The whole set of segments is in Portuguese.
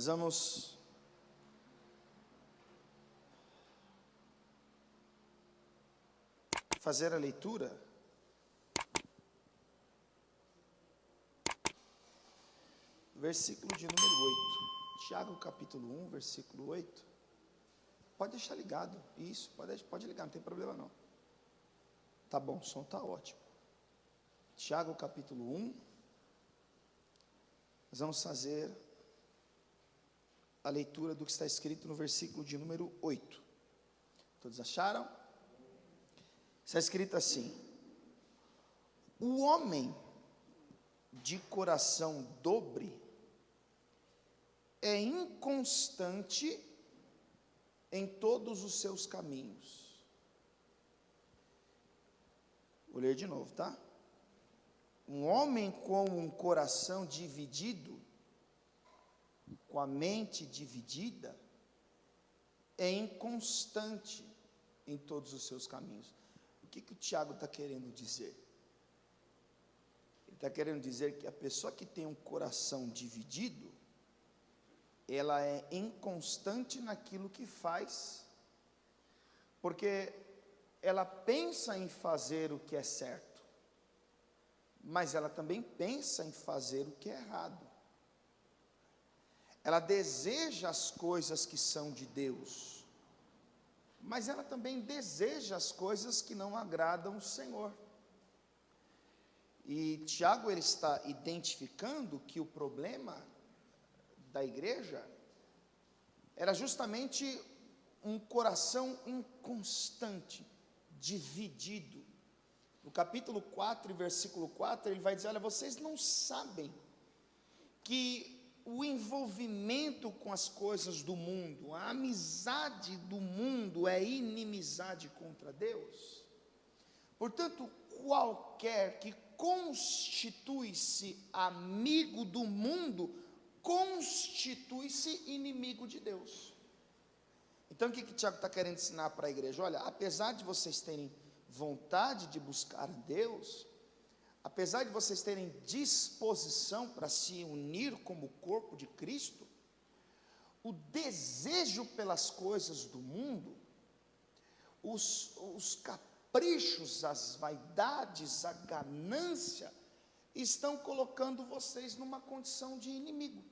vamos fazer a leitura do versículo de número 8, Tiago capítulo 1, versículo 8, pode deixar ligado, isso, pode ligar, não tem problema não, tá bom, o som está ótimo. Tiago capítulo 1, nós vamos fazer a leitura do que está escrito no versículo de número 8, todos acharam? Está escrito assim: o homem de coração dobre é inconstante em todos os seus caminhos. Vou ler de novo, tá? Um homem com um coração dividido, com a mente dividida, é inconstante em todos os seus caminhos. O que o Tiago está querendo dizer? Ele está querendo dizer que a pessoa que tem um coração dividido, ela é inconstante naquilo que faz, porque ela pensa em fazer o que é certo, mas ela também pensa em fazer o que é errado. Ela deseja as coisas que são de Deus, mas ela também deseja as coisas que não agradam o Senhor. E Tiago, ele está identificando que o problema da igreja era justamente um coração inconstante, dividido. No capítulo 4, versículo 4, ele vai dizer: olha, vocês não sabem que o envolvimento com as coisas do mundo, a amizade do mundo é inimizade contra Deus? Portanto, qualquer que constitui-se amigo do mundo, constitui-se inimigo de Deus. Então, o que Tiago está querendo ensinar para a igreja? Olha, apesar de vocês terem vontade de buscar a Deus, apesar de vocês terem disposição para se unir como corpo de Cristo, o desejo pelas coisas do mundo, os caprichos, as vaidades, a ganância, estão colocando vocês numa condição de inimigo.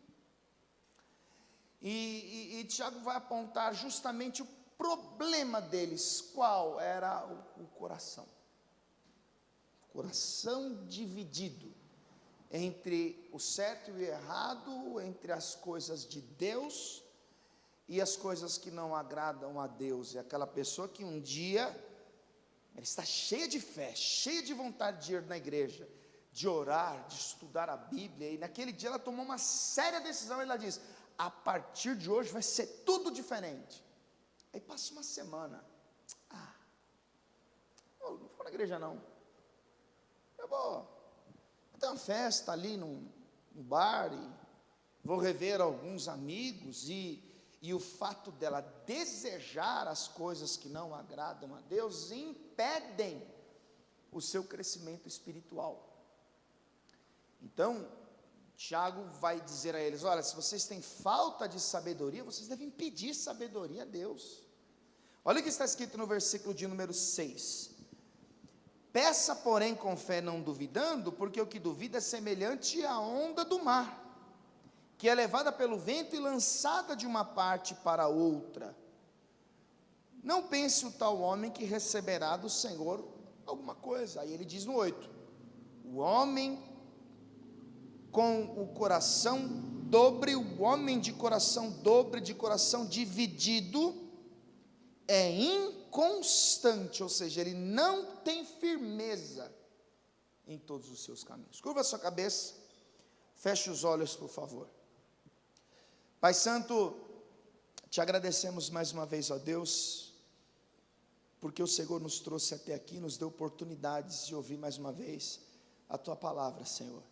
E Tiago vai apontar justamente o problema deles. Qual era o coração? Coração dividido entre o certo e o errado, entre as coisas de Deus e as coisas que não agradam a Deus. É aquela pessoa que um dia ela está cheia de fé, cheia de vontade de ir na igreja, de orar, de estudar a Bíblia, e naquele dia ela tomou uma séria decisão, e ela diz: a partir de hoje vai ser tudo diferente. Aí passa uma semana, não vou na igreja não, eu vou ter uma festa ali no bar, e vou rever alguns amigos, e o fato dela desejar as coisas que não agradam a Deus, impedem o seu crescimento espiritual. Então, Tiago vai dizer a eles: olha, se vocês têm falta de sabedoria, vocês devem pedir sabedoria a Deus. Olha o que está escrito no versículo de número 6. Peça, porém, com fé, não duvidando, porque o que duvida é semelhante à onda do mar, que é levada pelo vento e lançada de uma parte para outra. Não pense o tal homem que receberá do Senhor alguma coisa. Aí ele diz no 8: o homem com o coração dobre, o homem de coração dobre, de coração dividido, é inconstante, ou seja, ele não tem firmeza em todos os seus caminhos. Curva a sua cabeça, feche os olhos, por favor. Pai Santo, te agradecemos mais uma vez, ó Deus, porque o Senhor nos trouxe até aqui, nos deu oportunidades de ouvir mais uma vez a tua palavra, Senhor.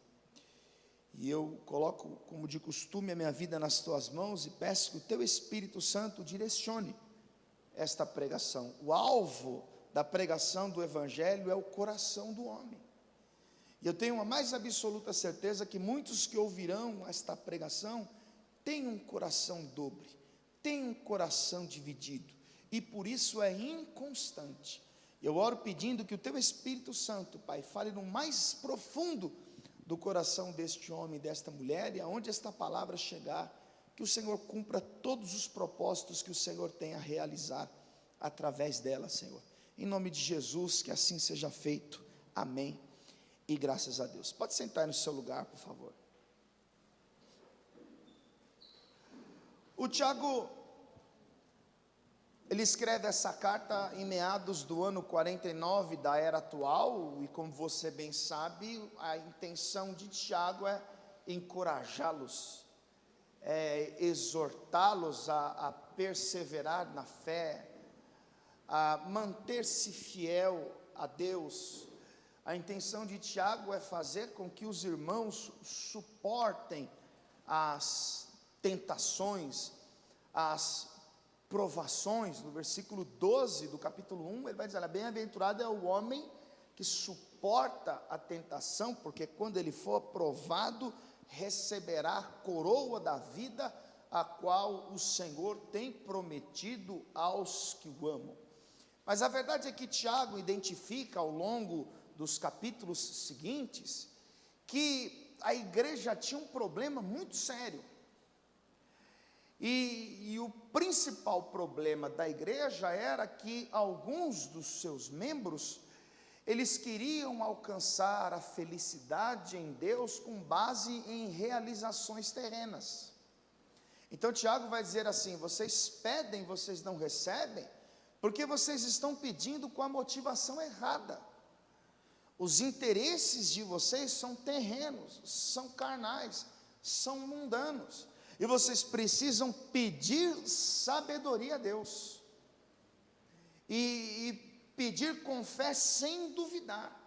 E eu coloco, como de costume, a minha vida nas tuas mãos e peço que o teu Espírito Santo direcione esta pregação. O alvo da pregação do Evangelho é o coração do homem. E eu tenho a mais absoluta certeza que muitos que ouvirão esta pregação tem um coração dobre, tem um coração dividido, e por isso é inconstante. Eu oro pedindo que o teu Espírito Santo, Pai, fale no mais profundo do coração deste homem, desta mulher, e aonde esta palavra chegar, que o Senhor cumpra todos os propósitos que o Senhor tem a realizar através dela, Senhor. Em nome de Jesus, que assim seja feito. Amém. E graças a Deus. Pode sentar no seu lugar, por favor. O Tiago, ele escreve essa carta em meados do ano 49 da era atual, e como você bem sabe, a intenção de Tiago é encorajá-los, exortá-los a perseverar na fé, a manter-se fiel a Deus. A intenção de Tiago é fazer com que os irmãos suportem as tentações, as provações. No versículo 12 do capítulo 1, ele vai dizer: bem-aventurado é o homem que suporta a tentação, porque quando ele for provado, receberá a coroa da vida, a qual o Senhor tem prometido aos que o amam. Mas a verdade é que Tiago identifica ao longo dos capítulos seguintes, que a igreja tinha um problema muito sério, e o principal problema da igreja era que alguns dos seus membros, eles queriam alcançar a felicidade em Deus com base em realizações terrenas. Então Tiago vai dizer assim: vocês pedem, vocês não recebem, porque vocês estão pedindo com a motivação errada. Os interesses de vocês são terrenos, são carnais, são mundanos, e vocês precisam pedir sabedoria a Deus, e pedir com fé sem duvidar.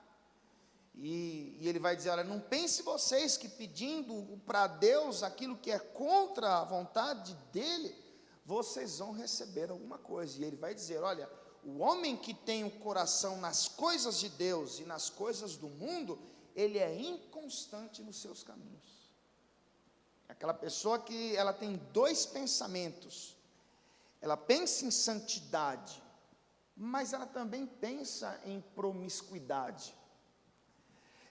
E ele vai dizer: olha, não pense vocês que pedindo para Deus aquilo que é contra a vontade dele, vocês vão receber alguma coisa. E ele vai dizer: olha, o homem que tem o coração nas coisas de Deus e nas coisas do mundo, ele é inconstante nos seus caminhos. Aquela pessoa que ela tem dois pensamentos: ela pensa em santidade, mas ela também pensa em promiscuidade.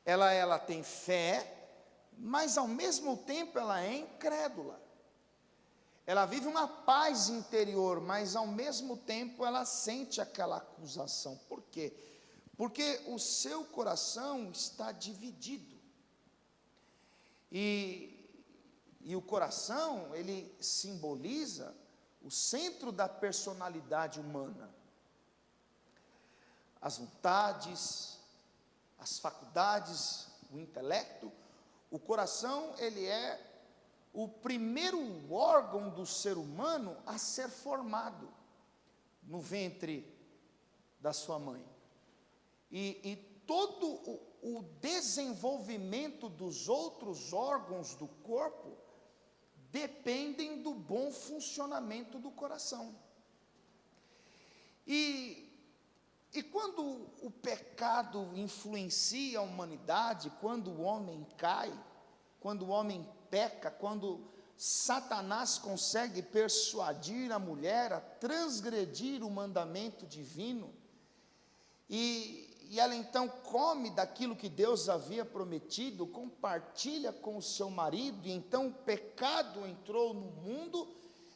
Ela tem fé, mas ao mesmo tempo ela é incrédula. Ela vive uma paz interior, mas ao mesmo tempo ela sente aquela acusação. Por quê? Porque o seu coração está dividido. E o coração, ele simboliza o centro da personalidade humana. As vontades, as faculdades, o intelecto. O coração, ele é o primeiro órgão do ser humano a ser formado no ventre da sua mãe. E todo o desenvolvimento dos outros órgãos do corpo dependem do bom funcionamento do coração. E quando o pecado influencia a humanidade, quando o homem cai, quando o homem peca, quando Satanás consegue persuadir a mulher a transgredir o mandamento divino, e ela então come daquilo que Deus havia prometido, compartilha com o seu marido, e então o pecado entrou no mundo,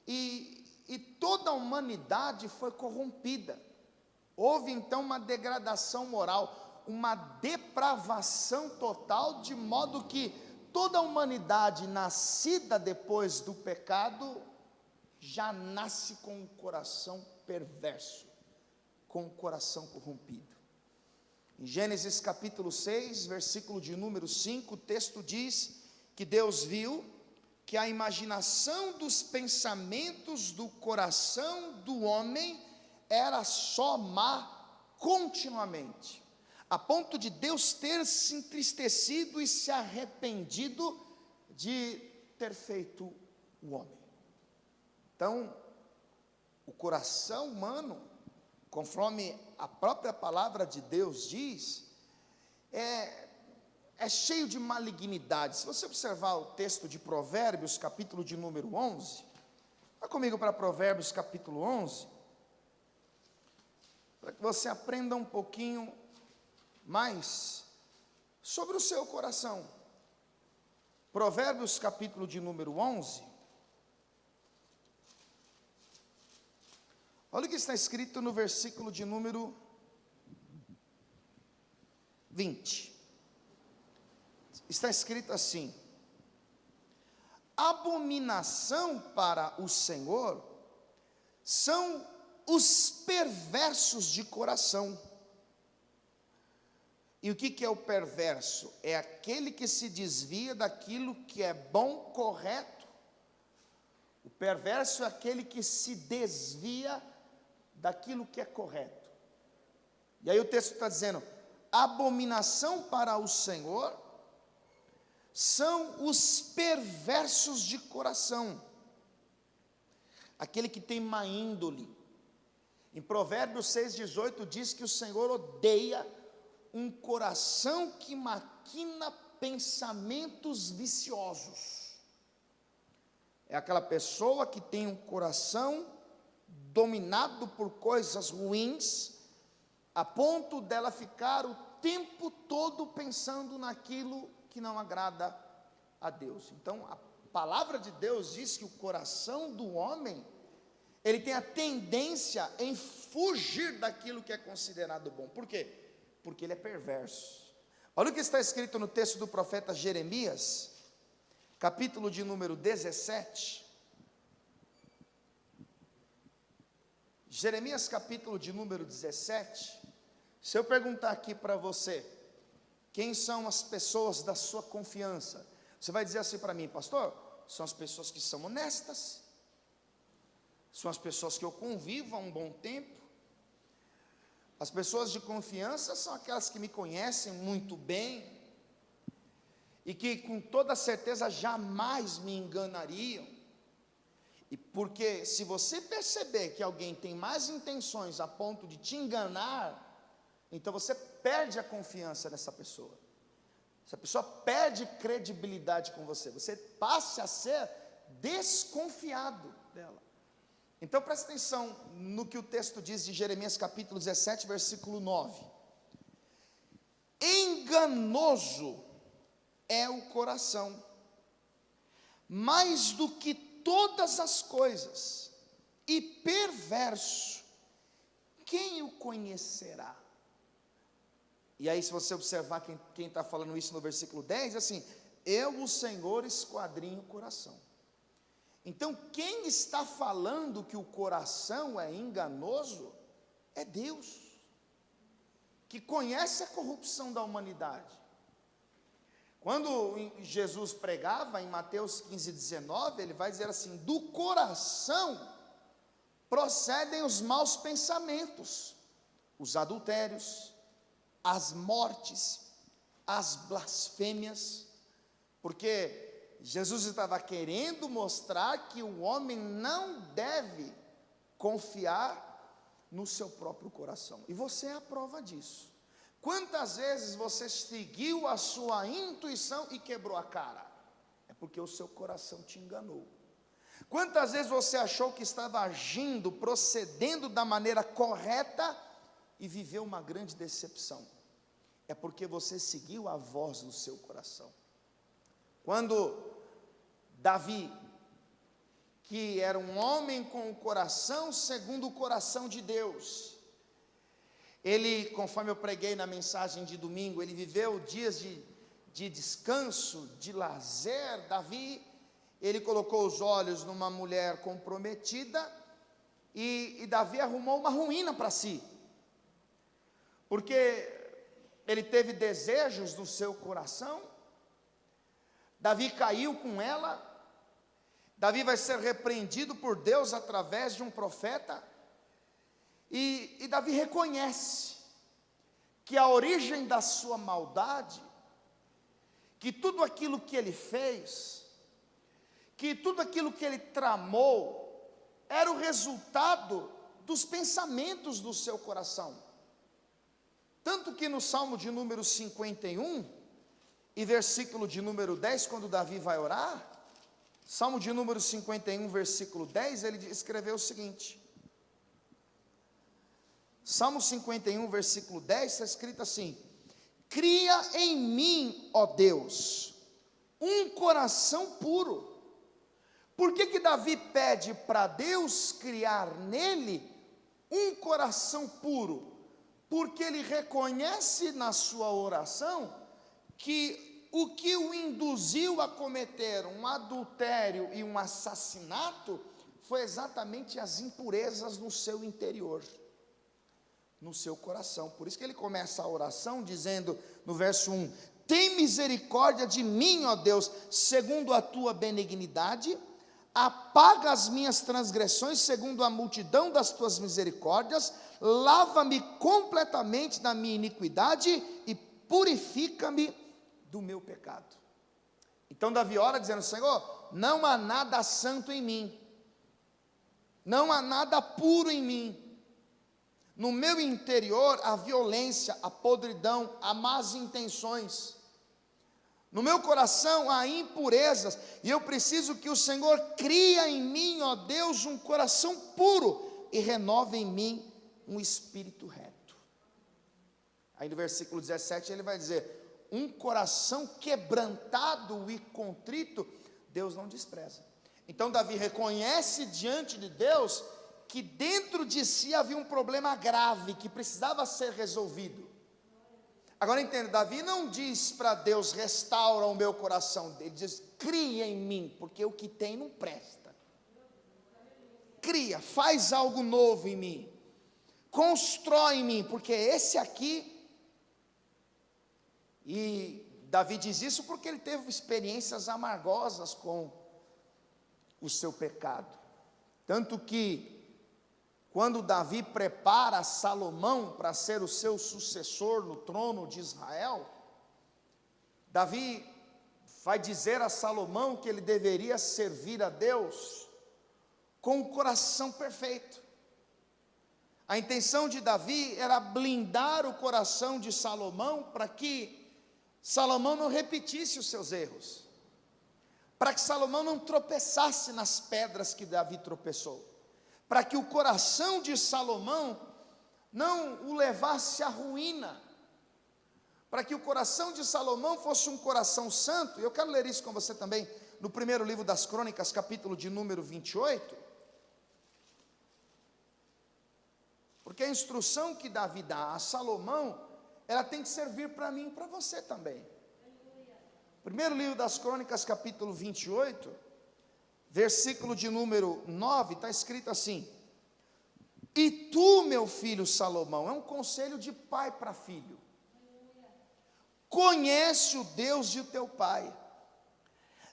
e toda a humanidade foi corrompida. Houve então uma degradação moral, uma depravação total, de modo que toda a humanidade nascida depois do pecado já nasce com um coração perverso, com um coração corrompido. Em Gênesis capítulo 6, versículo de número 5, o texto diz que Deus viu que a imaginação dos pensamentos do coração do homem era só má continuamente, a ponto de Deus ter se entristecido e se arrependido de ter feito o homem. Então, o coração humano, conforme a própria palavra de Deus diz, é é cheio de malignidade. Se você observar o texto de Provérbios, capítulo de número 11, vá comigo para Provérbios, capítulo 11, para que você aprenda um pouquinho mais sobre o seu coração. Provérbios, capítulo de número 11, olha o que está escrito no versículo de número 20. Está escrito assim: abominação para o Senhor são os perversos de coração. E o que é o perverso? É aquele que se desvia daquilo que é bom, correto. O perverso é aquele que se desvia daquilo que é correto. E aí o texto está dizendo: abominação para o Senhor são os perversos de coração, aquele que tem má índole. Em Provérbios 6,18 diz que o Senhor odeia um coração que maquina pensamentos viciosos. É aquela pessoa que tem um coração dominado por coisas ruins, a ponto dela ficar o tempo todo pensando naquilo que não agrada a Deus. Então, a palavra de Deus diz que o coração do homem, ele tem a tendência em fugir daquilo que é considerado bom. Por quê? Porque ele é perverso. Olha o que está escrito no texto do profeta Jeremias, capítulo de número 17. Jeremias, capítulo de número 17. Se eu perguntar aqui para você, quem são as pessoas da sua confiança? Você vai dizer assim para mim: pastor, são as pessoas que são honestas, são as pessoas que eu convivo há um bom tempo. As pessoas de confiança são aquelas que me conhecem muito bem e que com toda certeza jamais me enganariam. E porque se você perceber que alguém tem más intenções a ponto de te enganar, então você perde a confiança nessa pessoa. Essa pessoa perde credibilidade com você. Você passa a ser desconfiado dela. Então presta atenção no que o texto diz de Jeremias capítulo 17, versículo 9. Enganoso é o coração, mais do que todas as coisas, e perverso, quem o conhecerá? E aí, se você observar quem está falando isso no versículo 10, assim: eu, o Senhor, esquadrinho o coração. Então, quem está falando que o coração é enganoso é Deus, que conhece a corrupção da humanidade. Quando Jesus pregava em Mateus 15:19, ele vai dizer assim: do coração procedem os maus pensamentos, os adultérios, as mortes, as blasfêmias, porque Jesus estava querendo mostrar que o homem não deve confiar no seu próprio coração, e você é a prova disso. Quantas vezes você seguiu a sua intuição e quebrou a cara? É porque o seu coração te enganou. Quantas vezes você achou que estava agindo, procedendo da maneira correta e viveu uma grande decepção? É porque você seguiu a voz do seu coração. Quando Davi, que era um homem com o coração segundo o coração de Deus, ele, conforme eu preguei na mensagem de domingo, ele viveu dias de descanso, de lazer. Davi, ele colocou os olhos numa mulher comprometida, e Davi arrumou uma ruína para si, porque ele teve desejos no seu coração. Davi caiu com ela. Davi vai ser repreendido por Deus através de um profeta, e Davi reconhece que a origem da sua maldade, que tudo aquilo que ele fez, que tudo aquilo que ele tramou, era o resultado dos pensamentos do seu coração. Tanto que no Salmo de número 51, e versículo de número 10, quando Davi vai orar, Salmo de número 51, versículo 10, ele escreveu o seguinte, Salmo 51, versículo 10, está escrito assim: cria em mim, ó Deus, um coração puro. Por que Davi pede para Deus criar nele um coração puro? Porque ele reconhece na sua oração que o que o induziu a cometer um adultério e um assassinato foi exatamente as impurezas no seu interior, no seu coração. Por isso que ele começa a oração dizendo no verso 1: tem misericórdia de mim, ó Deus, segundo a tua benignidade, apaga as minhas transgressões segundo a multidão das tuas misericórdias, lava-me completamente da minha iniquidade e purifica-me do meu pecado. Então Davi ora dizendo: Senhor, não há nada santo em mim, não há nada puro em mim, no meu interior há violência, há podridão, há más intenções, no meu coração há impurezas, e eu preciso que o Senhor crie em mim, ó Deus, um coração puro, e renove em mim um espírito reto. Aí no versículo 17 ele vai dizer: um coração quebrantado e contrito, Deus não despreza. Então Davi reconhece diante de Deus que dentro de si havia um problema grave, que precisava ser resolvido. Agora entenda, Davi não diz para Deus: restaura o meu coração. Ele diz: cria em mim, porque o que tem não presta. Cria, faz algo novo em mim, constrói em mim, porque esse aqui... E Davi diz isso porque ele teve experiências amargosas com o seu pecado. Tanto que, quando Davi prepara Salomão para ser o seu sucessor no trono de Israel, Davi vai dizer a Salomão que ele deveria servir a Deus com o coração perfeito. A intenção de Davi era blindar o coração de Salomão para que Salomão não repetisse os seus erros, para que Salomão não tropeçasse nas pedras que Davi tropeçou, para que o coração de Salomão não o levasse à ruína, para que o coração de Salomão fosse um coração santo. Eu quero ler isso com você também, no primeiro livro das Crônicas, capítulo de número 28, porque a instrução que Davi dá a Salomão, ela tem que servir para mim e para você também. Primeiro livro das Crônicas, capítulo 28, versículo de número 9, está escrito assim: e tu, meu filho Salomão, é um conselho de pai para filho, conhece o Deus de teu pai,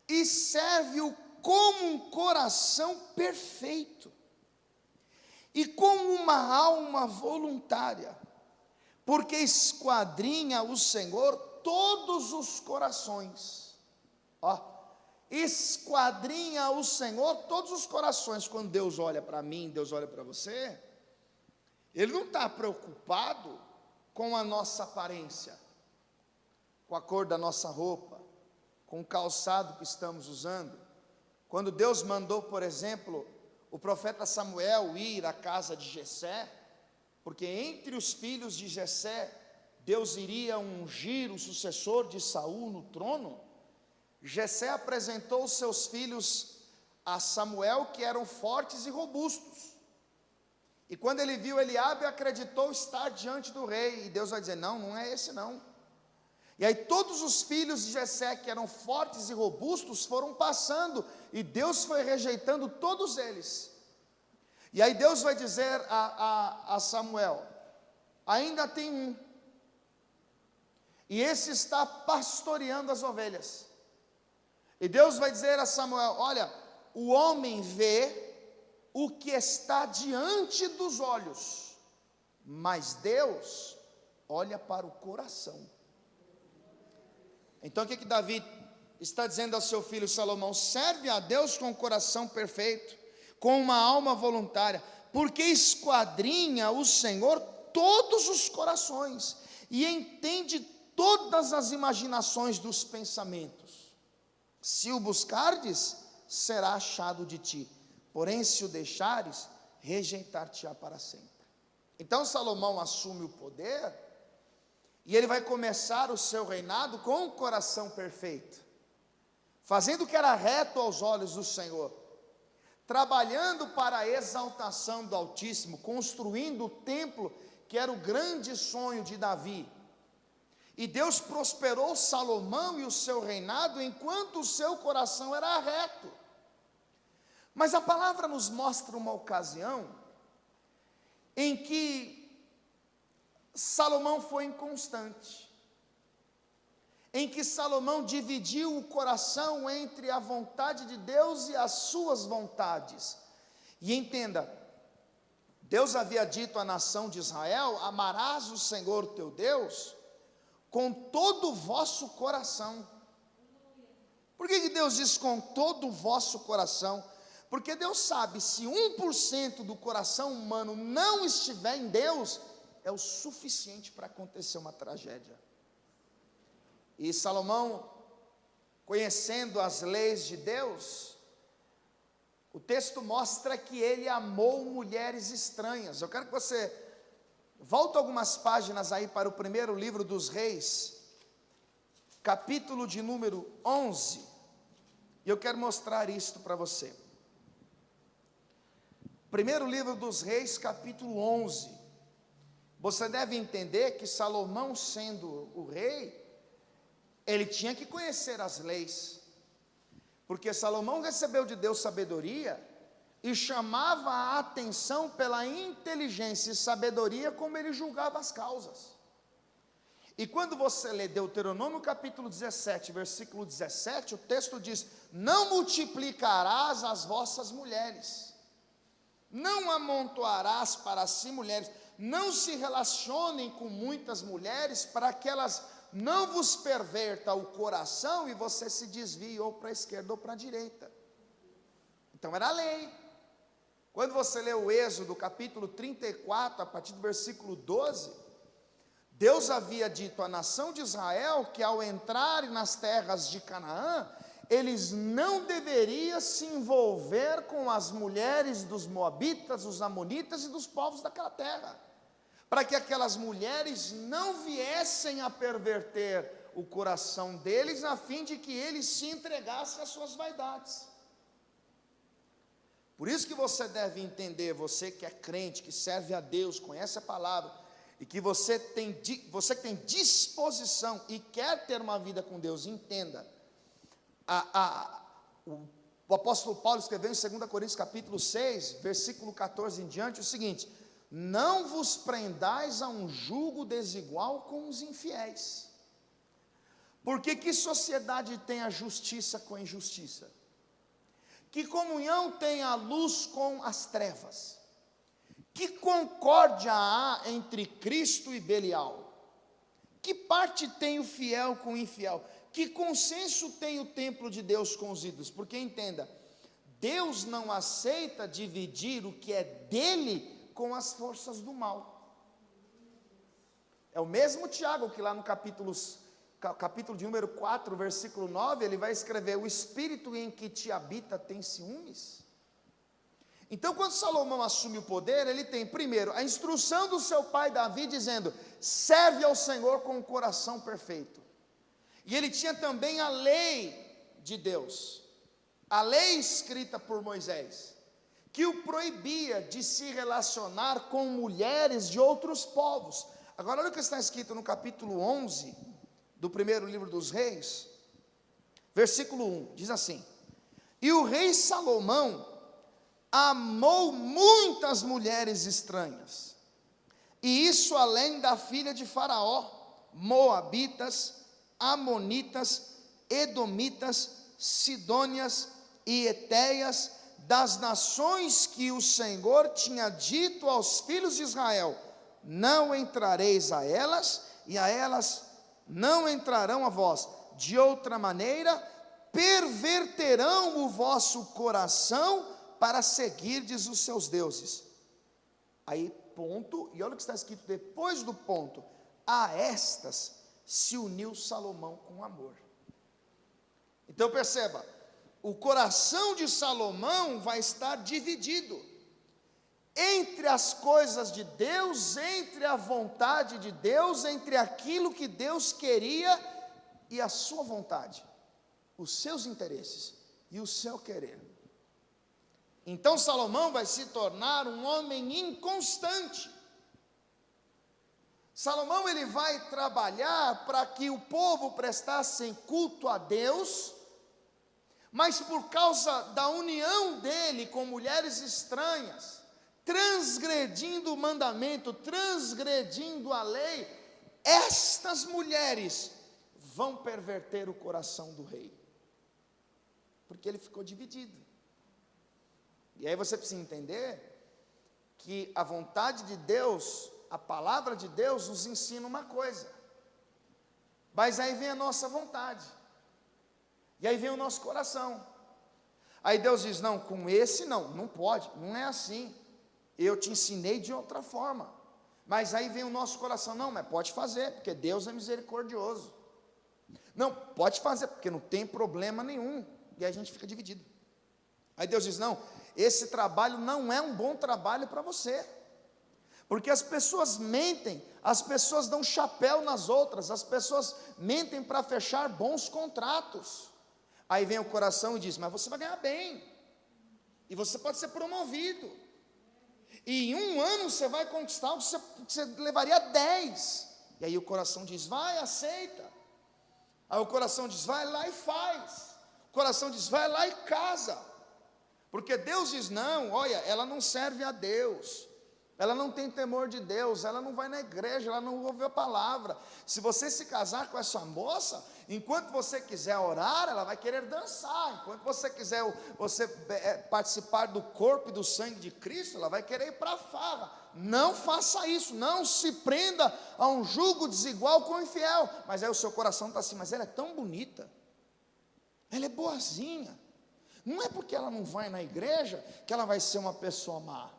e serve-o com um coração perfeito, e com uma alma voluntária, porque esquadrinha o Senhor todos os corações. Ó, esquadrinha o Senhor todos os corações. Quando Deus olha para mim, Deus olha para você, Ele não está preocupado com a nossa aparência, com a cor da nossa roupa, com o calçado que estamos usando. Quando Deus mandou, por exemplo, o profeta Samuel ir à casa de Jessé, porque entre os filhos de Jessé, Deus iria ungir o sucessor de Saul no trono. Jessé apresentou os seus filhos a Samuel, que eram fortes e robustos. E quando ele viu Eliabe, acreditou estar diante do rei. E Deus vai dizer: não, não é esse não. E aí todos os filhos de Jessé, que eram fortes e robustos, foram passando, e Deus foi rejeitando todos eles. E aí Deus vai dizer a Samuel: ainda tem um, e esse está pastoreando as ovelhas. E Deus vai dizer a Samuel: olha, o homem vê o que está diante dos olhos, mas Deus olha para o coração. Então o que Davi está dizendo ao seu filho Salomão? Serve a Deus com o coração perfeito, com uma alma voluntária, porque esquadrinha o Senhor todos os corações, e entende todas as imaginações dos pensamentos. Se o buscardes, será achado de ti, porém se o deixares, rejeitar-te-á para sempre. Então Salomão assume o poder, e ele vai começar o seu reinado com um coração perfeito, fazendo o que era reto aos olhos do Senhor, trabalhando para a exaltação do Altíssimo, construindo o templo, que era o grande sonho de Davi. E Deus prosperou Salomão e o seu reinado, enquanto o seu coração era reto. Mas a palavra nos mostra uma ocasião em que Salomão foi inconstante, em que Salomão dividiu o coração entre a vontade de Deus e as suas vontades. E entenda, Deus havia dito à nação de Israel: amarás o Senhor teu Deus com todo o vosso coração. Por que Deus diz com todo o vosso coração? Porque Deus sabe, se 1% do coração humano não estiver em Deus, é o suficiente para acontecer uma tragédia. E Salomão, conhecendo as leis de Deus, o texto mostra que ele amou mulheres estranhas. Eu quero que você volte algumas páginas aí para o primeiro livro dos Reis, capítulo de número 11, e eu quero mostrar isto para você. Primeiro livro dos Reis, capítulo 11. Você deve entender que Salomão, sendo o rei, ele tinha que conhecer as leis, porque Salomão recebeu de Deus sabedoria, e chamava a atenção pela inteligência e sabedoria como ele julgava as causas. E quando você lê Deuteronômio capítulo 17, versículo 17, o texto diz: não multiplicarás as vossas mulheres, não amontoarás para si mulheres, não se relacionem com muitas mulheres, para que elas não vos perverta o coração e você se desvie ou para a esquerda ou para a direita. Então era a lei. Quando você lê o Êxodo capítulo 34, a partir do versículo 12, Deus havia dito à nação de Israel que ao entrarem nas terras de Canaã, eles não deveriam se envolver com as mulheres dos moabitas, dos amonitas e dos povos daquela terra, para que aquelas mulheres não viessem a perverter o coração deles, a fim de que eles se entregassem às suas vaidades. Por isso que você deve entender, você que é crente, que serve a Deus, conhece a palavra, e que você tem disposição e quer ter uma vida com Deus, entenda. O apóstolo Paulo escreveu em 2 Coríntios capítulo 6, versículo 14 em diante, o seguinte: não vos prendais a um jugo desigual com os infiéis, porque que sociedade tem a justiça com a injustiça? Que comunhão tem a luz com as trevas? Que concórdia há entre Cristo e Belial? Que parte tem o fiel com o infiel? Que consenso tem o templo de Deus com os ídolos? Porque entenda, Deus não aceita dividir o que é dele com as forças do mal. É o mesmo Tiago que lá no capítulo de número 4, versículo 9, ele vai escrever: o espírito em que te habita tem ciúmes. Então, quando Salomão assume o poder, ele tem primeiro a instrução do seu pai Davi, dizendo: serve ao Senhor com o coração perfeito. E ele tinha também a lei de Deus, a lei escrita por Moisés, que o proibia de se relacionar com mulheres de outros povos. Agora olha o que está escrito no capítulo 11 do primeiro livro dos Reis, versículo 1, diz assim: e o rei Salomão amou muitas mulheres estranhas, e isso além da filha de Faraó, moabitas, amonitas, edomitas, sidônias e etéias, das nações que o Senhor tinha dito aos filhos de Israel: não entrareis a elas, e a elas não entrarão a vós, de outra maneira perverterão o vosso coração para seguirdes os seus deuses. Aí ponto, e olha o que está escrito depois do ponto: a estas se uniu Salomão com amor. Então perceba, o coração de Salomão vai estar dividido entre as coisas de Deus, entre a vontade de Deus, entre aquilo que Deus queria e a sua vontade, os seus interesses e o seu querer. Então Salomão vai se tornar um homem inconstante. Salomão ele vai trabalhar para que o povo prestasse culto a Deus, mas por causa da união dele com mulheres estranhas, transgredindo o mandamento, transgredindo a lei, estas mulheres vão perverter o coração do rei, porque ele ficou dividido. E aí você precisa entender que a vontade de Deus, a palavra de Deus nos ensina uma coisa, mas aí vem a nossa vontade, e aí vem o nosso coração. Aí Deus diz, não, com esse não pode, não é assim, eu te ensinei de outra forma. Mas aí vem o nosso coração, não, mas pode fazer, porque Deus é misericordioso. Não, pode fazer, porque não tem problema nenhum. E aí a gente fica dividido. Aí Deus diz, não, esse trabalho não é um bom trabalho para você, porque as pessoas mentem, as pessoas dão chapéu nas outras, as pessoas mentem para fechar bons contratos. Aí vem o coração e diz, mas você vai ganhar bem, e você pode ser promovido, e em um ano você vai conquistar o que você levaria 10, e aí o coração diz, vai, aceita. Aí o coração diz, vai lá e faz. O coração diz, vai lá e casa. Porque Deus diz, não, olha, ela não serve a Deus, ela não tem temor de Deus, ela não vai na igreja, ela não ouve a palavra. Se você se casar com essa moça, enquanto você quiser orar, ela vai querer dançar. Enquanto você quiser participar do corpo e do sangue de Cristo, ela vai querer ir para a farra. Não faça isso, não se prenda a um jugo desigual com o infiel. Mas aí o seu coração está assim, mas ela é tão bonita, ela é boazinha, não é porque ela não vai na igreja que ela vai ser uma pessoa má,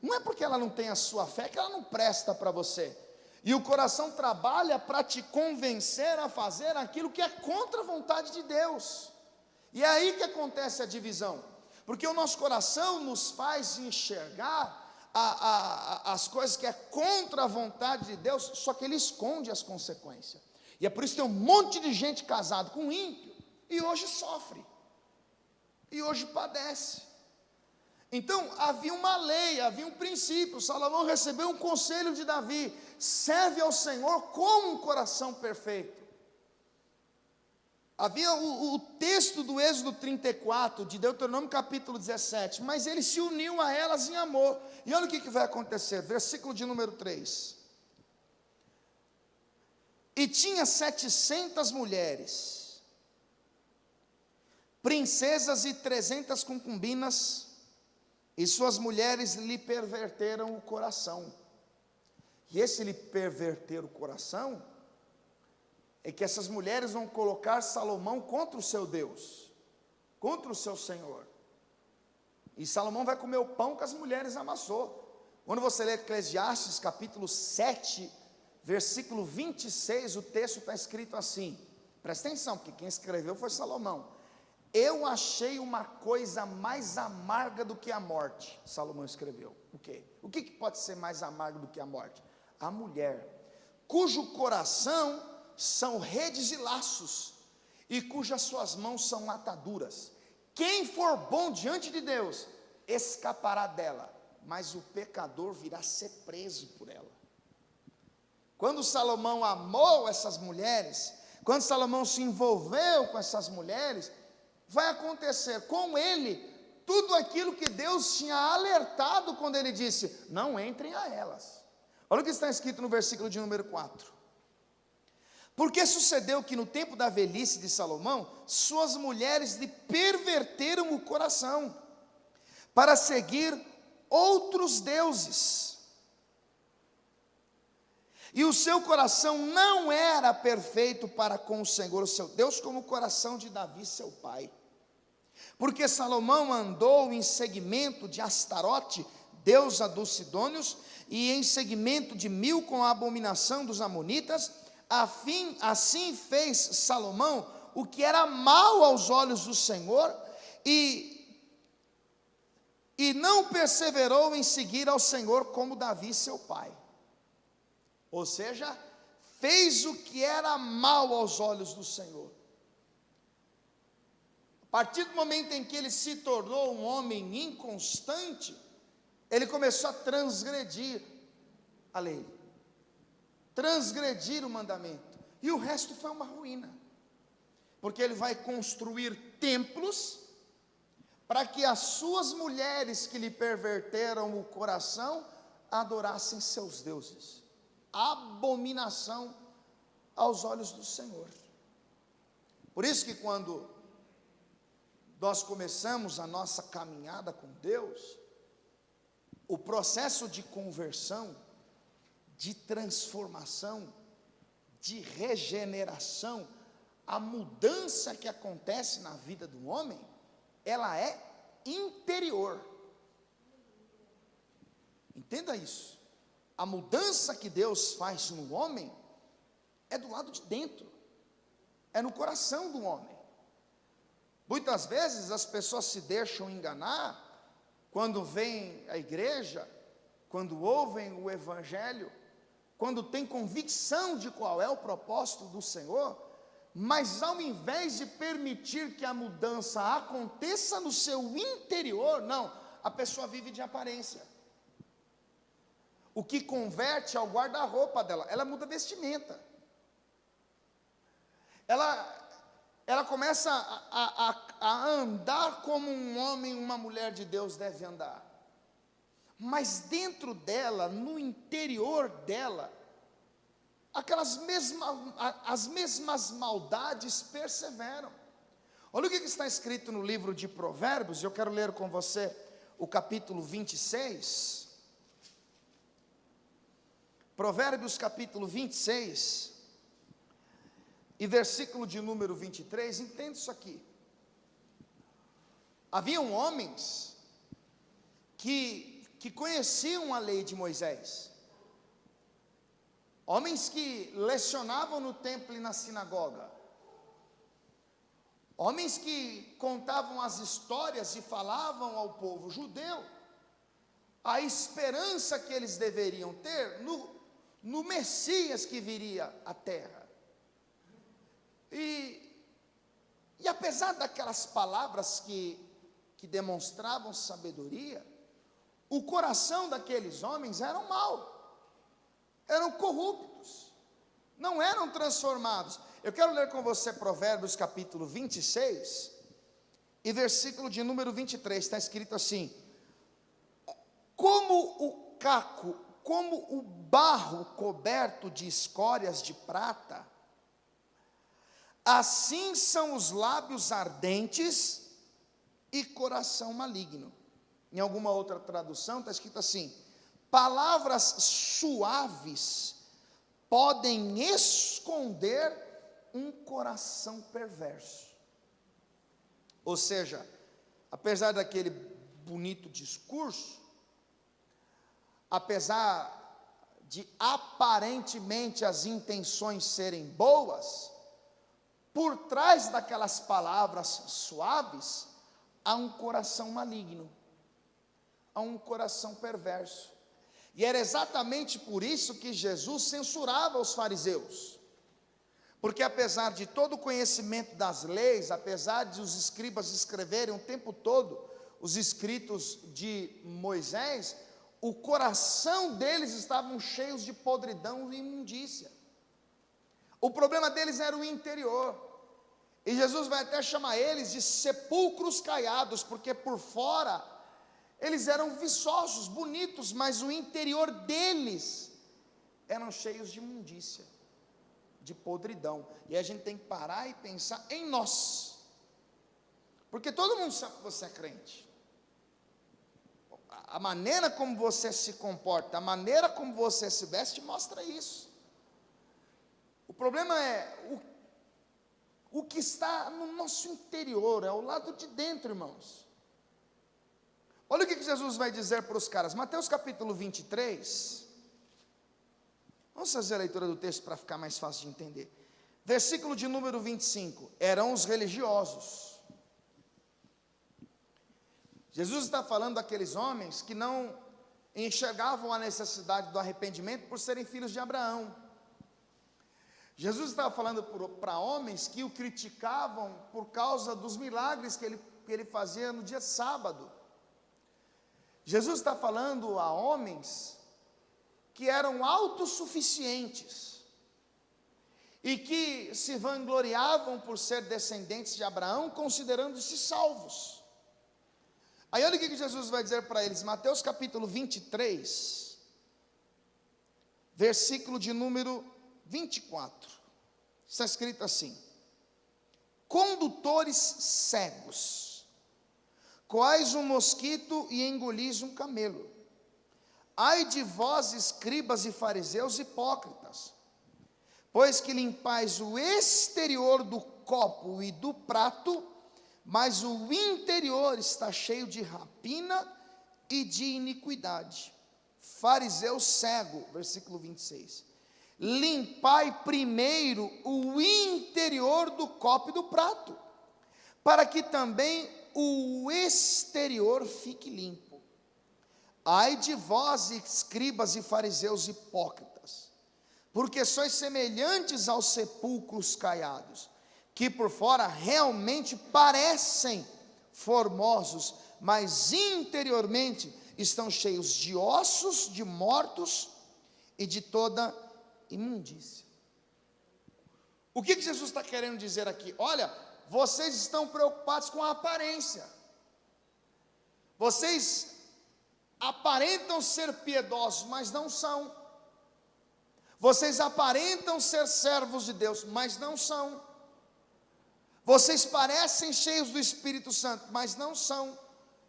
não é porque ela não tem a sua fé que ela não presta para você. E o coração trabalha para te convencer a fazer aquilo que é contra a vontade de Deus. E é aí que acontece a divisão, porque o nosso coração nos faz enxergar as coisas que é contra a vontade de Deus, só que ele esconde as consequências. E é por isso que tem um monte de gente casado com ímpio, e hoje sofre, e hoje padece. Então havia uma lei, havia um princípio. Salomão recebeu um conselho de Davi: serve ao Senhor com um coração perfeito. Havia o texto do Êxodo 34, de Deuteronômio capítulo 17, mas ele se uniu a elas em amor. E olha o que vai acontecer, versículo de número 3. E tinha 700 mulheres, princesas e 300 concubinas, e suas mulheres lhe perverteram o coração. E esse lhe perverter o coração é que essas mulheres vão colocar Salomão contra o seu Deus, contra o seu Senhor. E Salomão vai comer o pão que as mulheres amassou. Quando você lê Eclesiastes capítulo 7, versículo 26, o texto está escrito assim, presta atenção, porque quem escreveu foi Salomão. Eu achei uma coisa mais amarga do que a morte. Salomão escreveu. O quê? O que pode ser mais amargo do que a morte? A mulher, cujo coração são redes e laços, e cujas suas mãos são ataduras. Quem for bom diante de Deus, escapará dela, mas o pecador virá ser preso por ela. Quando Salomão amou essas mulheres, quando Salomão se envolveu com essas mulheres, vai acontecer com ele tudo aquilo que Deus tinha alertado quando ele disse: não entrem a elas. Olha o que está escrito no versículo de número 4. Porque sucedeu que no tempo da velhice de Salomão, suas mulheres lhe perverteram o coração, para seguir outros deuses, e o seu coração não era perfeito para com o Senhor, o seu Deus, como o coração de Davi, seu pai. Porque Salomão andou em seguimento de Astarote, deusa dos sidônios, e em seguimento de Milcom, a abominação dos amonitas, Assim fez Salomão o que era mal aos olhos do Senhor, e não perseverou em seguir ao Senhor como Davi seu pai. Ou seja, fez o que era mal aos olhos do Senhor. A partir do momento em que ele se tornou um homem inconstante, ele começou a transgredir a lei, transgredir o mandamento, e o resto foi uma ruína, porque ele vai construir templos para que as suas mulheres que lhe perverteram o coração adorassem seus deuses. Abominação aos olhos do Senhor. Por isso que quando nós começamos a nossa caminhada com Deus, o processo de conversão, de transformação, de regeneração, a mudança que acontece na vida do homem, ela é interior. Entenda isso. A mudança que Deus faz no homem é do lado de dentro, é no coração do homem. Muitas vezes as pessoas se deixam enganar quando vêm à igreja, quando ouvem o evangelho, quando têm convicção de qual é o propósito do Senhor, mas ao invés de permitir que a mudança aconteça no seu interior, não, a pessoa vive de aparência. O que converte ao guarda-roupa dela, ela muda a vestimenta. Ela começa a andar como um homem, uma mulher de Deus deve andar. Mas dentro dela, no interior dela, as mesmas maldades perseveram. Olha o que está escrito no livro de Provérbios, eu quero ler com você o capítulo 26. Provérbios capítulo 26, e versículo de número 23, entende isso aqui. Haviam homens que conheciam a lei de Moisés, homens que lecionavam no templo e na sinagoga, homens que contavam as histórias e falavam ao povo judeu a esperança que eles deveriam ter no Messias que viria à terra. E apesar daquelas palavras que demonstravam sabedoria, o coração daqueles homens era mau, eram corruptos, não eram transformados. Eu quero ler com você Provérbios capítulo 26, e versículo de número 23, está escrito assim: como o barro coberto de escórias de prata, assim são os lábios ardentes e coração maligno. Em alguma outra tradução está escrito assim: palavras suaves podem esconder um coração perverso. Ou seja, apesar daquele bonito discurso, apesar de aparentemente as intenções serem boas, por trás daquelas palavras suaves, há um coração maligno, há um coração perverso. E era exatamente por isso que Jesus censurava os fariseus, porque apesar de todo o conhecimento das leis, apesar de os escribas escreverem o tempo todo os escritos de Moisés, o coração deles estavam cheios de podridão e imundícia. O problema deles era o interior. E Jesus vai até chamar eles de sepulcros caiados, porque por fora eles eram viçosos, bonitos, mas o interior deles eram cheios de imundícia, de podridão. E a gente tem que parar e pensar em nós, porque todo mundo sabe que você é crente. A maneira como você se comporta, a maneira como você se veste mostra isso. O problema é o que está no nosso interior, é o lado de dentro, irmãos. Olha o que Jesus vai dizer para os caras, Mateus capítulo 23, Vamos fazer a leitura do texto para ficar mais fácil de entender. Versículo de número 25, eram os religiosos. Jesus está falando daqueles homens que não enxergavam a necessidade do arrependimento por serem filhos de Abraão. Jesus estava falando para homens que o criticavam por causa dos milagres que ele fazia no dia sábado. Jesus está falando a homens que eram autossuficientes e que se vangloriavam por ser descendentes de Abraão, considerando-se salvos. Aí olha o que Jesus vai dizer para eles, Mateus capítulo 23, versículo de número 24, está escrito assim: condutores cegos, coais um mosquito e engolis um camelo. Ai de vós, escribas e fariseus hipócritas, pois que limpais o exterior do copo e do prato, mas o interior está cheio de rapina e de iniquidade. Fariseu cego, versículo 26. Limpai primeiro o interior do copo e do prato, para que também o exterior fique limpo. Ai de vós, escribas e fariseus hipócritas, porque sois semelhantes aos sepulcros caiados, que por fora realmente parecem formosos, mas interiormente estão cheios de ossos de mortos e de toda imundícia. O que Jesus está querendo dizer aqui? Olha, vocês estão preocupados com a aparência, vocês aparentam ser piedosos, mas não são. Vocês aparentam ser servos de Deus, mas não são. Vocês parecem cheios do Espírito Santo, mas não são.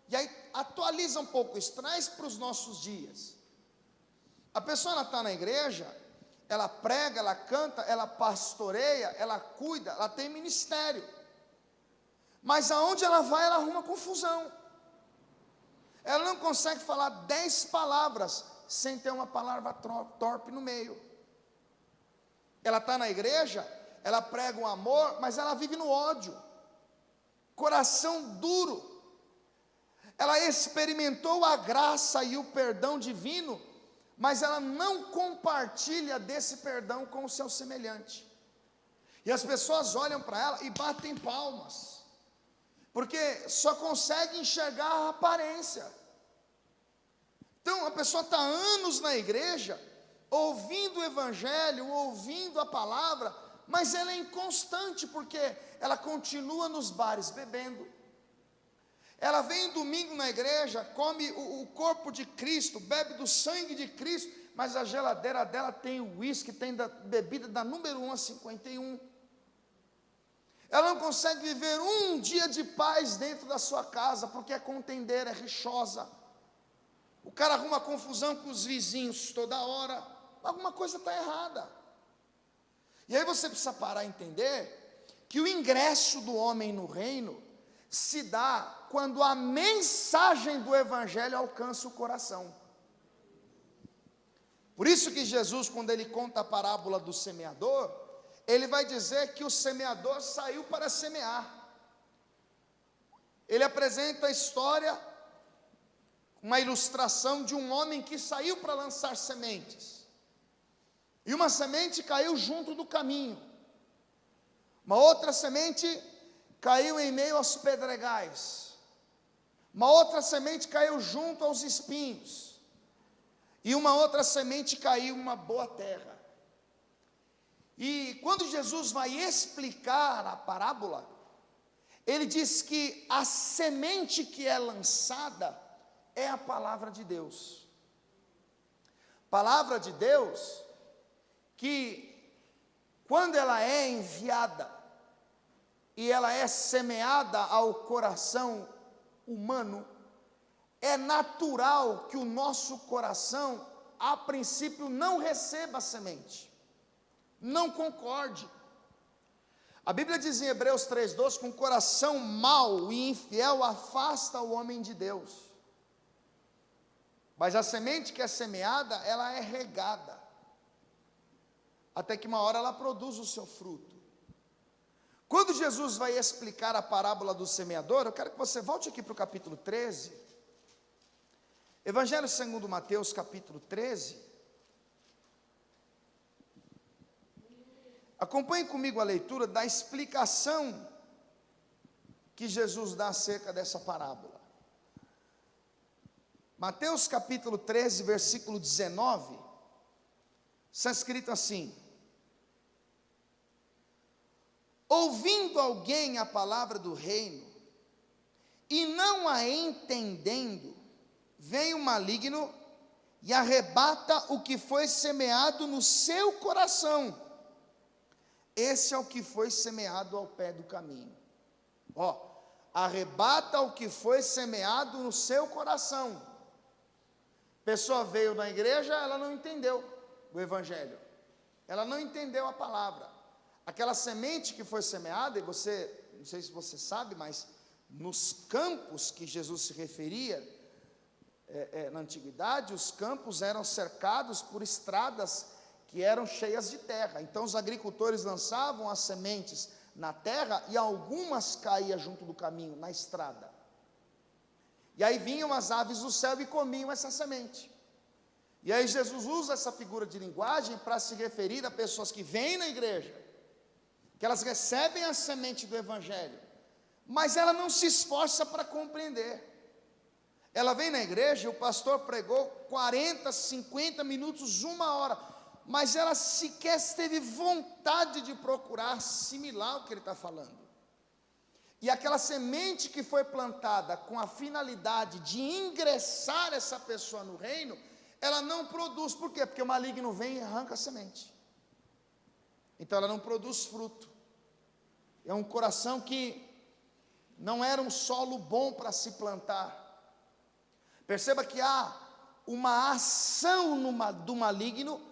E aí atualiza um pouco isso, traz para os nossos dias. A pessoa está na igreja, ela prega, ela canta, ela pastoreia, ela cuida, ela tem ministério, mas aonde ela vai, ela arruma confusão. Ela não consegue falar 10 palavras sem ter uma palavra torpe no meio. Ela está na igreja, ela prega o amor, mas ela vive no ódio, coração duro. Ela experimentou a graça e o perdão divino, mas ela não compartilha desse perdão com o seu semelhante. E as pessoas olham para ela e batem palmas, porque só consegue enxergar a aparência. Então a pessoa está anos na igreja, ouvindo o evangelho, ouvindo a palavra, mas ela é inconstante, porque ela continua nos bares bebendo. Ela vem domingo na igreja, come o corpo de Cristo, bebe do sangue de Cristo, mas a geladeira dela tem o uísque, tem bebida da número 1 a 51. Ela não consegue viver um dia de paz dentro da sua casa, porque é contendeira, é rixosa. O cara arruma confusão com os vizinhos toda hora, alguma coisa está errada. E aí você precisa parar e entender que o ingresso do homem no reino se dá quando a mensagem do evangelho alcança o coração. Por isso que Jesus, quando ele conta a parábola do semeador, ele vai dizer que o semeador saiu para semear. Ele apresenta a história, uma ilustração de um homem que saiu para lançar sementes, e uma semente caiu junto do caminho, uma outra semente caiu em meio aos pedregais, uma outra semente caiu junto aos espinhos, e uma outra semente caiu em uma boa terra. E quando Jesus vai explicar a parábola, ele diz que a semente que é lançada é a palavra de Deus. Palavra de Deus que, quando ela é enviada e ela é semeada ao coração humano, é natural que o nosso coração, a princípio, não receba a semente, não concorde. A Bíblia diz em Hebreus 3,12, que um coração mau e infiel afasta o homem de Deus. Mas a semente que é semeada, ela é regada, até que uma hora ela produz o seu fruto. Quando Jesus vai explicar a parábola do semeador, eu quero que você volte aqui para o capítulo 13, Evangelho segundo Mateus, capítulo 13, acompanhe comigo a leitura da explicação que Jesus dá acerca dessa parábola. Mateus capítulo 13, versículo 19, está escrito assim: ouvindo alguém a palavra do reino, e não a entendendo, vem o maligno e arrebata o que foi semeado no seu coração. Esse é o que foi semeado ao pé do caminho. Arrebata o que foi semeado no seu coração. Pessoa veio na igreja, ela não entendeu o evangelho, ela não entendeu a palavra. Aquela semente que foi semeada, e você, não sei se você sabe, mas nos campos que Jesus se referia, na antiguidade, os campos eram cercados por estradas que eram cheias de terra. Então os agricultores lançavam as sementes na terra e algumas caíam junto do caminho, na estrada. E aí vinham as aves do céu e comiam essa semente. E aí Jesus usa essa figura de linguagem para se referir a pessoas que vêm na igreja, que elas recebem a semente do evangelho, mas ela não se esforça para compreender. Ela vem na igreja, o pastor pregou 40, 50 minutos, 1 hora, mas ela sequer teve vontade de procurar assimilar o que ele está falando. E aquela semente que foi plantada com a finalidade de ingressar essa pessoa no reino, ela não produz. Por quê? Porque o maligno vem e arranca a semente. Então ela não produz fruto. É um coração que não era um solo bom para se plantar. Perceba que há uma ação do maligno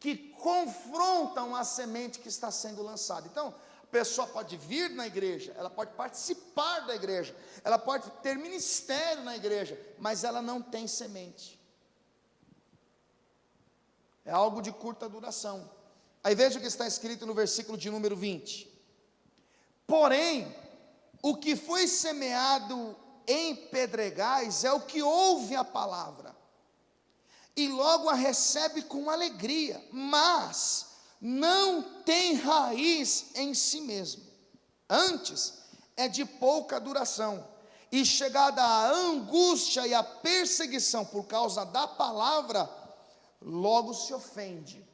que confronta uma semente que está sendo lançada. Então, a pessoa pode vir na igreja, ela pode participar da igreja, ela pode ter ministério na igreja, mas ela não tem semente. É algo de curta duração. Aí veja o que está escrito no versículo de número 20. Porém, o que foi semeado em pedregais é o que ouve a palavra e logo a recebe com alegria, mas não tem raiz em si mesmo. Antes é de pouca duração, e chegada a angústia e a perseguição por causa da palavra, logo se ofende.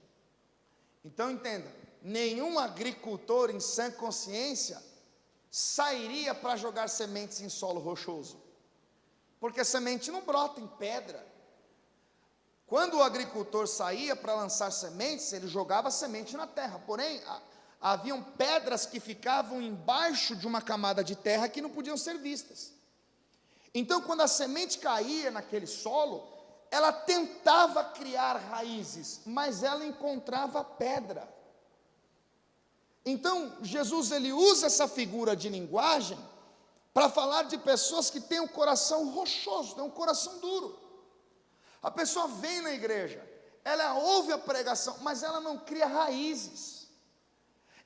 Então entenda, nenhum agricultor em sã consciência sairia para jogar sementes em solo rochoso, porque a semente não brota em pedra. Quando o agricultor saía para lançar sementes, ele jogava a semente na terra, porém, haviam pedras que ficavam embaixo de uma camada de terra que não podiam ser vistas. Então, quando a semente caía naquele solo, ela tentava criar raízes, mas ela encontrava pedra. Então, Jesus ele usa essa figura de linguagem para falar de pessoas que têm um coração rochoso, têm um coração duro. A pessoa vem na igreja, ela ouve a pregação, mas ela não cria raízes.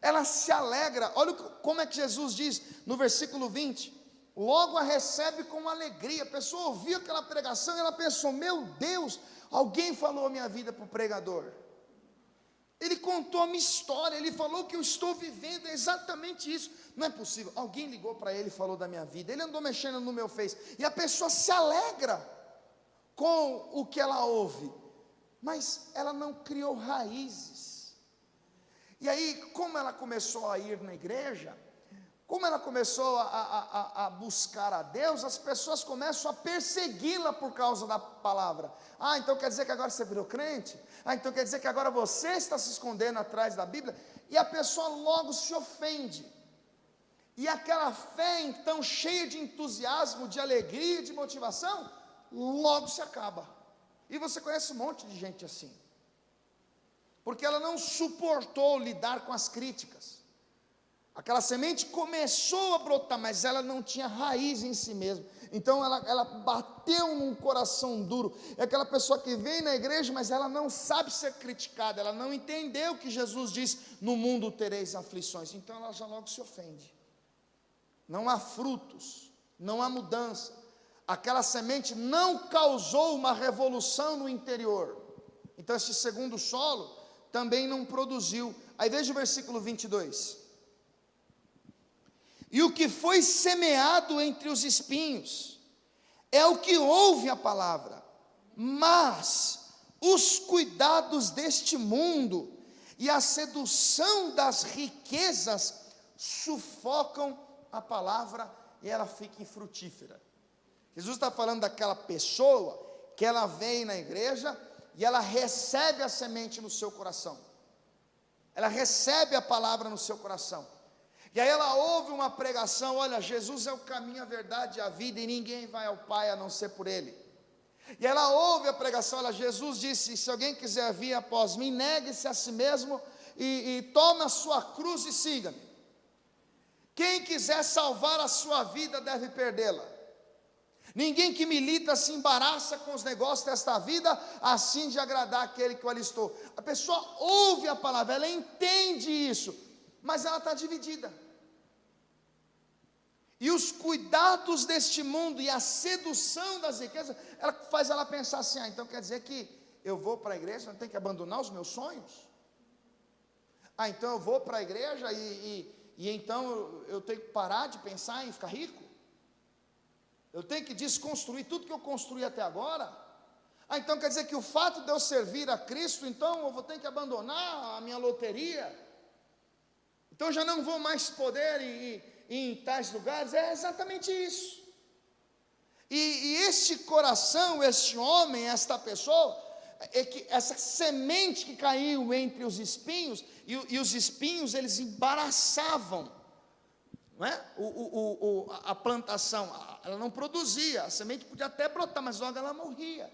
Ela se alegra. Olha como é que Jesus diz no versículo 20: logo a recebe com alegria. A pessoa ouviu aquela pregação e ela pensou: meu Deus, alguém falou a minha vida para o pregador. Ele contou a minha história, ele falou que eu estou vivendo, é exatamente isso. Não é possível, alguém ligou para ele e falou da minha vida, ele andou mexendo no meu Face, e a pessoa se alegra com o que ela ouve, mas ela não criou raízes. E aí, como ela começou a ir na igreja, como ela começou a buscar a Deus, as pessoas começam a persegui-la por causa da palavra. Ah, então quer dizer que agora você virou crente? Ah, então quer dizer que agora você está se escondendo atrás da Bíblia? E a pessoa logo se ofende. E aquela fé, então, cheia de entusiasmo, de alegria, de motivação, logo se acaba. E você conhece um monte de gente assim. Porque ela não suportou lidar com as críticas. Aquela semente começou a brotar, mas ela não tinha raiz em si mesma. Então ela bateu num coração duro. É aquela pessoa que vem na igreja, mas ela não sabe ser criticada, ela não entendeu o que Jesus diz: no mundo tereis aflições. Então ela já logo se ofende. Não há frutos, não há mudança. Aquela semente não causou uma revolução no interior. Então esse segundo solo também não produziu. Aí veja o versículo 22. E o que foi semeado entre os espinhos é o que ouve a palavra, mas os cuidados deste mundo e a sedução das riquezas sufocam a palavra e ela fica infrutífera. Jesus está falando daquela pessoa que ela vem na igreja e ela recebe a semente no seu coração, ela recebe a palavra no seu coração. E aí ela ouve uma pregação: olha, Jesus é o caminho, a verdade e a vida, e ninguém vai ao Pai a não ser por Ele. E ela ouve a pregação: olha, Jesus disse: se alguém quiser vir após mim, negue-se a si mesmo e tome a sua cruz e siga-me. Quem quiser salvar a sua vida deve perdê-la. Ninguém que milita se embaraça com os negócios desta vida, assim de agradar aquele que o alistou. A pessoa ouve a palavra, ela entende isso, mas ela está dividida. E os cuidados deste mundo e a sedução das riquezas, ela faz ela pensar assim: então quer dizer que eu vou para a igreja, não tenho que abandonar os meus sonhos? Então eu vou para a igreja e então eu tenho que parar de pensar em ficar rico? Eu tenho que desconstruir tudo que eu construí até agora? Então quer dizer que o fato de eu servir a Cristo, então eu vou ter que abandonar a minha loteria? Então eu já não vou mais poder ir em tais lugares? É exatamente isso. E este coração, este homem, esta pessoa, essa semente que caiu entre os espinhos, e os espinhos eles embaraçavam, não é? A plantação, ela não produzia, a semente podia até brotar, mas logo ela morria.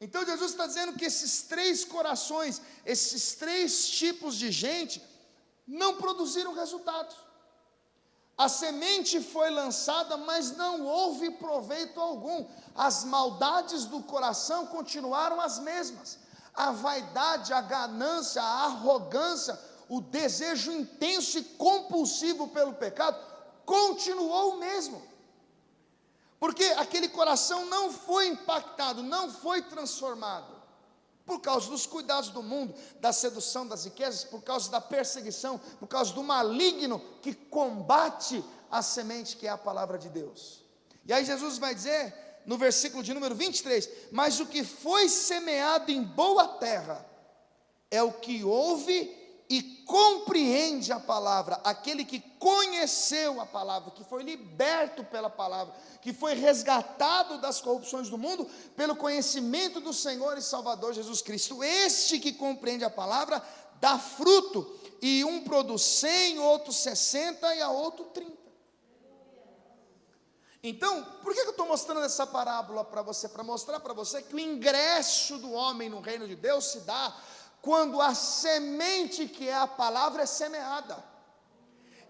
Então Jesus está dizendo que esses três corações, esses três tipos de gente, não produziram resultados. A semente foi lançada, mas não houve proveito algum. As maldades do coração continuaram as mesmas. A vaidade, a ganância, a arrogância, o desejo intenso e compulsivo pelo pecado continuou o mesmo. Porque aquele coração não foi impactado, não foi transformado. Por causa dos cuidados do mundo, da sedução das riquezas, por causa da perseguição, por causa do maligno que combate a semente que é a palavra de Deus. E aí Jesus vai dizer, no versículo de número 23, mas o que foi semeado em boa terra, é o que ouve e compreende a palavra, aquele que conheceu a palavra, que foi liberto pela palavra, que foi resgatado das corrupções do mundo, pelo conhecimento do Senhor e Salvador Jesus Cristo. Este que compreende a palavra, dá fruto, e um produz 100, outro 60 e a outro 30. Então, por que eu estou mostrando essa parábola para você? Para mostrar para você que o ingresso do homem no reino de Deus se dá quando a semente que é a palavra é semeada.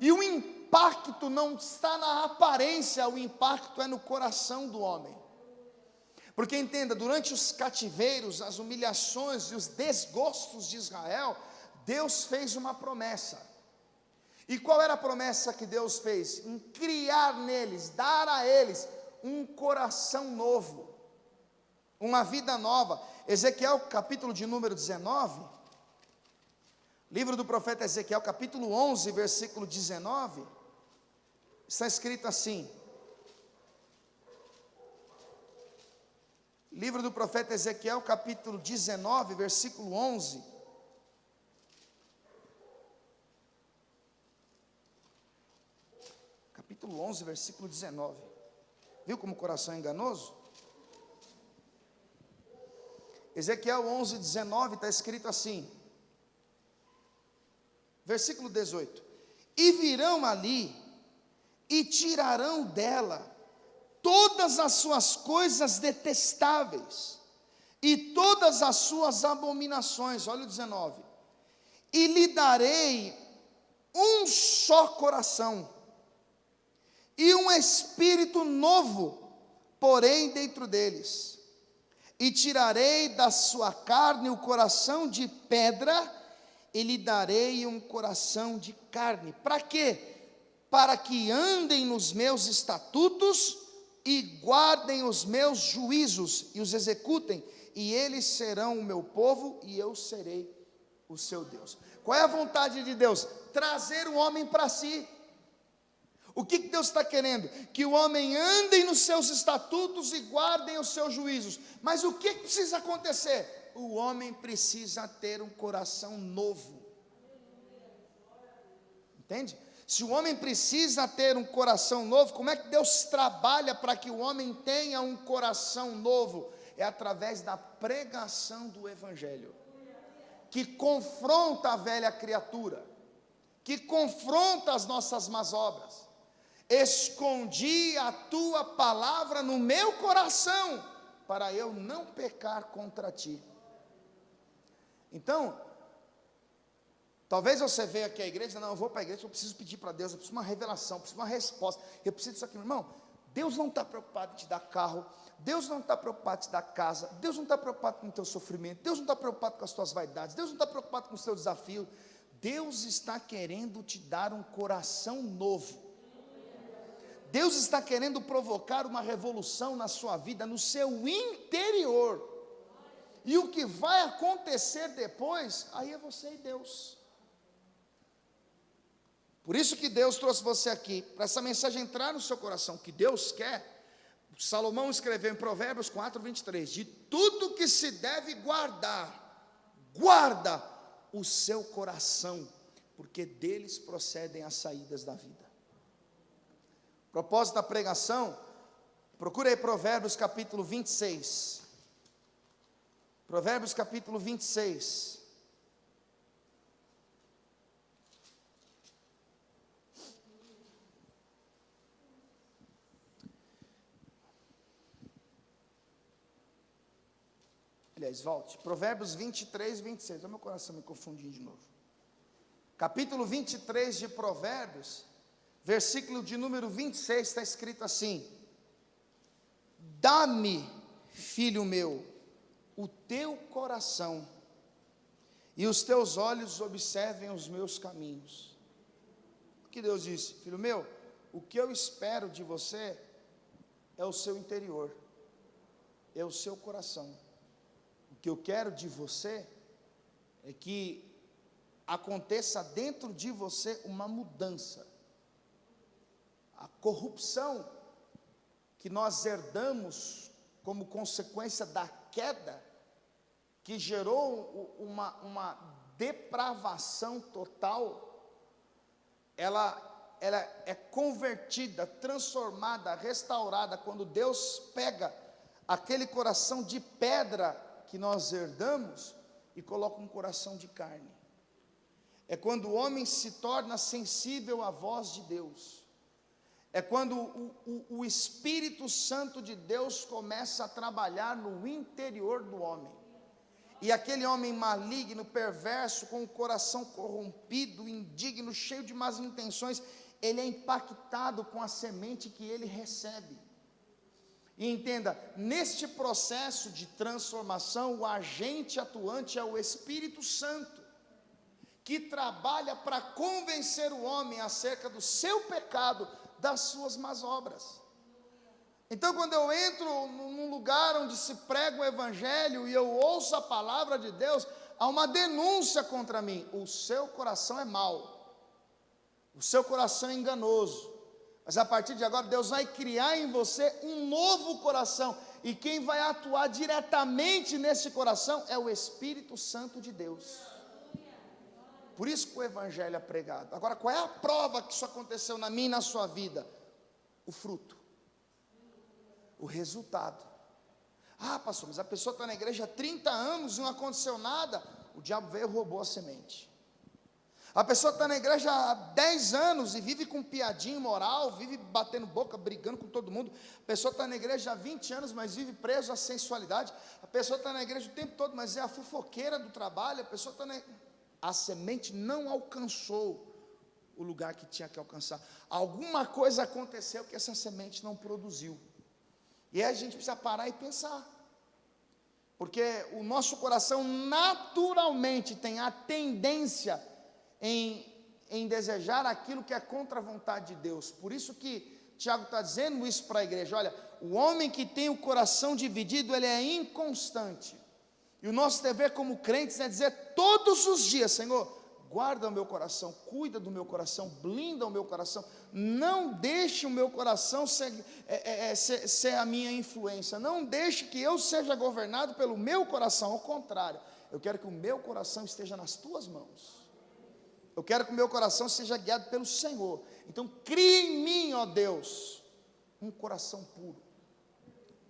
E o impacto não está na aparência, o impacto é no coração do homem. Porque entenda, durante os cativeiros, as humilhações e os desgostos de Israel, Deus fez uma promessa. E qual era a promessa que Deus fez? Em criar neles, dar a eles um coração novo, uma vida nova. Ezequiel, capítulo de número 19, livro do profeta Ezequiel, capítulo 11, versículo 19, está escrito assim. Livro do profeta Ezequiel, capítulo 19, versículo 11. Capítulo 11, versículo 19. Viu como o coração é enganoso? Ezequiel 11, 19, está escrito assim, versículo 18: e virão ali, e tirarão dela, todas as suas coisas detestáveis, e todas as suas abominações, olha o 19, e lhe darei um só coração, e um espírito novo, porém dentro deles. E tirarei da sua carne o coração de pedra, e lhe darei um coração de carne. Para quê? Para que andem nos meus estatutos e guardem os meus juízos e os executem, e eles serão o meu povo e eu serei o seu Deus. Qual é a vontade de Deus? Trazer o homem para si. O que Deus está querendo? Que o homem ande nos seus estatutos e guardem os seus juízos. Mas o que precisa acontecer? O homem precisa ter um coração novo. Entende? Se o homem precisa ter um coração novo, como é que Deus trabalha para que o homem tenha um coração novo? É através da pregação do Evangelho, que confronta a velha criatura, que confronta as nossas más obras. Escondi a tua palavra no meu coração, para eu não pecar contra ti. Então, talvez você veja aqui à igreja, não, eu vou para a igreja, eu preciso pedir para Deus, eu preciso de uma revelação, eu preciso de uma resposta, eu preciso disso aqui. Irmão, Deus não está preocupado em te dar carro, Deus não está preocupado em te dar casa, Deus não está preocupado com o teu sofrimento, Deus não está preocupado com as tuas vaidades, Deus não está preocupado com os teus desafios. Deus está querendo te dar um coração novo. Deus está querendo provocar uma revolução na sua vida, no seu interior. E o que vai acontecer depois, aí é você e Deus. Por isso que Deus trouxe você aqui, para essa mensagem entrar no seu coração, que Deus quer. Salomão escreveu em Provérbios 4:23, de tudo que se deve guardar, guarda o seu coração, porque deles procedem as saídas da vida. Propósito da pregação, procura aí Provérbios capítulo 26. Provérbios capítulo 26. Aliás, volte. Provérbios 23, 26. Olha meu coração me confundindo de novo. Capítulo 23 de Provérbios, versículo de número 26, está escrito assim: dá-me, filho meu, o teu coração, e os teus olhos observem os meus caminhos. O que Deus disse? Filho meu, o que eu espero de você é o seu interior, é o seu coração. O que eu quero de você é que aconteça dentro de você uma mudança. A corrupção que nós herdamos como consequência da queda, que gerou uma depravação total, ela é convertida, transformada, restaurada, quando Deus pega aquele coração de pedra que nós herdamos e coloca um coração de carne. É quando o homem se torna sensível à voz de Deus. É quando o Espírito Santo de Deus começa a trabalhar no interior do homem. E aquele homem maligno, perverso, com o coração corrompido, indigno, cheio de más intenções, ele é impactado com a semente que ele recebe. E entenda, neste processo de transformação, o agente atuante é o Espírito Santo, que trabalha para convencer o homem acerca do seu pecado, das suas más obras. Então, quando eu entro num lugar onde se prega o Evangelho e eu ouço a palavra de Deus, há uma denúncia contra mim: o seu coração é mau, o seu coração é enganoso, mas a partir de agora Deus vai criar em você um novo coração, e quem vai atuar diretamente nesse coração é o Espírito Santo de Deus. Por isso que o Evangelho é pregado. Agora, qual é a prova que isso aconteceu na minha e na sua vida? O fruto, o resultado. Ah, pastor, mas a pessoa está na igreja há 30 anos e não aconteceu nada. O diabo veio e roubou a semente. A pessoa está na igreja há 10 anos e vive com piadinha moral, vive batendo boca, brigando com todo mundo. A pessoa está na igreja há 20 anos, mas vive preso à sensualidade. A pessoa está na igreja o tempo todo, mas é a fofoqueira do trabalho. A pessoa está na... A semente não alcançou o lugar que tinha que alcançar. Alguma coisa aconteceu que essa semente não produziu. E aí a gente precisa parar e pensar. Porque o nosso coração naturalmente tem a tendência em desejar aquilo que é contra a vontade de Deus. Por isso que Tiago está dizendo isso para a igreja. Olha, o homem que tem o coração dividido, ele é inconstante. E o nosso dever como crentes é dizer todos os dias: Senhor, guarda o meu coração, cuida do meu coração, blinda o meu coração, não deixe o meu coração ser a minha influência, não deixe que eu seja governado pelo meu coração, ao contrário, eu quero que o meu coração esteja nas tuas mãos, eu quero que o meu coração seja guiado pelo Senhor. Então crie em mim, ó Deus, um coração puro,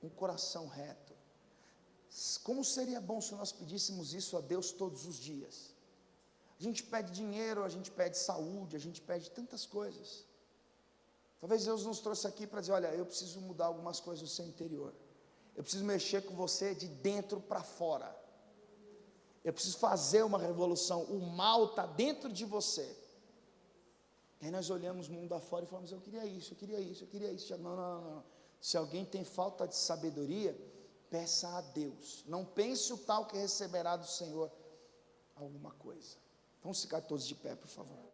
um coração reto. Como seria bom se nós pedíssemos isso a Deus todos os dias? A gente pede dinheiro, a gente pede saúde, a gente pede tantas coisas. Talvez Deus nos trouxe aqui para dizer: olha, eu preciso mudar algumas coisas no seu interior, eu preciso mexer com você de dentro para fora, eu preciso fazer uma revolução, o mal está dentro de você. E aí nós olhamos o mundo afora e falamos: eu queria isso, eu queria isso, eu queria isso. Não. Se alguém tem falta de sabedoria, peça a Deus, não pense o tal que receberá do Senhor alguma coisa. Vamos ficar todos de pé, por favor.